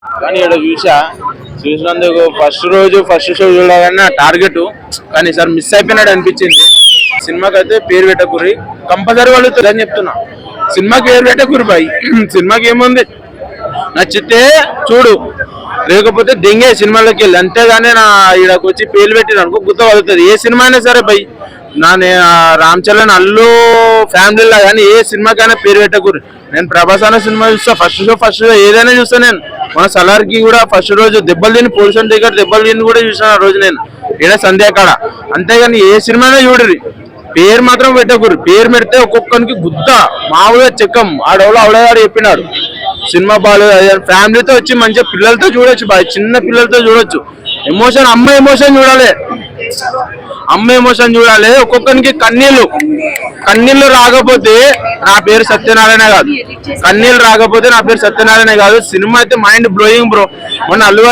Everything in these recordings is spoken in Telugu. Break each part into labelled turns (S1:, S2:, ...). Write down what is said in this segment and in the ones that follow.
S1: కానీ ఇక్కడ చూసినందుకు ఫస్ట్ షో చూడాలన్న టార్గెట్, కానీ సార్ మిస్ అయిపోయినాడు అనిపించింది. సినిమాకి అయితే పేరు పెట్టకూరి, కంపల్సరీ వాళ్ళు అని చెప్తున్నా. సినిమాకి పేరు పెట్టకూరి బాయ్. సినిమాకి ఏముంది, నచ్చితే చూడు, లేకపోతే దెంగే సినిమాలోకి వెళ్ళి. అంతేగాని నా ఈడకు వచ్చి పేరు పెట్టిన అనుకో గుర్తు వదులుతుంది. ఏ సినిమా అయినా సరే బై, రామ్ చరణ్ అల్లు ఫ్యామిలీలో కానీ ఏ సినిమాకైనా పేరు పెట్టకూరు. నేను ప్రభాస్ అనే సినిమా చూస్తా, ఫస్ట్ షో ఏదైనా చూస్తా. నేను మన సలార్కి కూడా ఫస్ట్ రోజు దెబ్బలు తిని, పోలీసు దగ్గర దెబ్బలు తిని కూడా చూసాను ఆ రోజు నేను, ఏడా సంధ్యాకాడ. అంతేగాని ఏ సినిమానే చూడరు, పేరు మాత్రం పెట్టకూరు. పేరు పెడితే ఒక్కొక్కరికి గుద్ద మామూలుగా చెక్కం. ఆడవాడు చెప్పినాడు సినిమా బాగాలేదు, ఫ్యామిలీతో వచ్చి మంచిగా పిల్లలతో చూడొచ్చు బాయ్, చిన్న పిల్లలతో చూడొచ్చు. అమ్మ ఎమోషన్ చూడాలి, ఒక్కొక్కరికి కన్నీళ్లు రాకపోతే నా పేరు సత్యనారాయణ కాదు, సినిమా అయితే మైండ్ బ్లోయింగ్ బ్రో. మొన్న అల్లు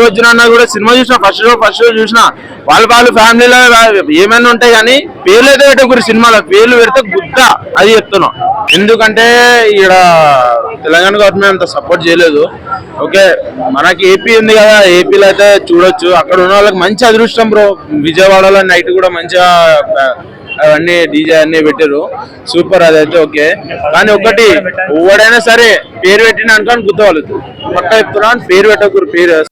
S1: అర్జున్ అన్న కూడా సినిమా చూసిన, ఫస్ట్ షో చూసిన. వాళ్ళ ఫ్యామిలీలో ఏమైనా ఉంటాయి కానీ పేర్లు అయితే పెట్టకూడదు. సినిమాలో పేర్లు పెడితే గుద్ద, అది చెప్తున్నాం. ఎందుకంటే ఇక్కడ తెలంగాణ గవర్నమెంట్ అంత సపోర్ట్ చేయలేదు. ఓకే, మనకి ఏపీ ఉంది కదా, ఏపీలో అయితే చూడొచ్చు. అక్కడ ఉన్న వాళ్ళకి మంచి అదృష్టం బ్రో. విజయవాడలో నైట్ కూడా మంచిగా అవన్నీ డీజే అన్ని పెట్టారు, సూపర్. అదైతే ఓకే. కానీ ఒకటి, ఎవడైనా సరే పేరు పెట్టిన అనుకోని గుర్తువాళ్ళు పక్క చెప్తున్నాను, పేరు పెట్టకూరు. పేరు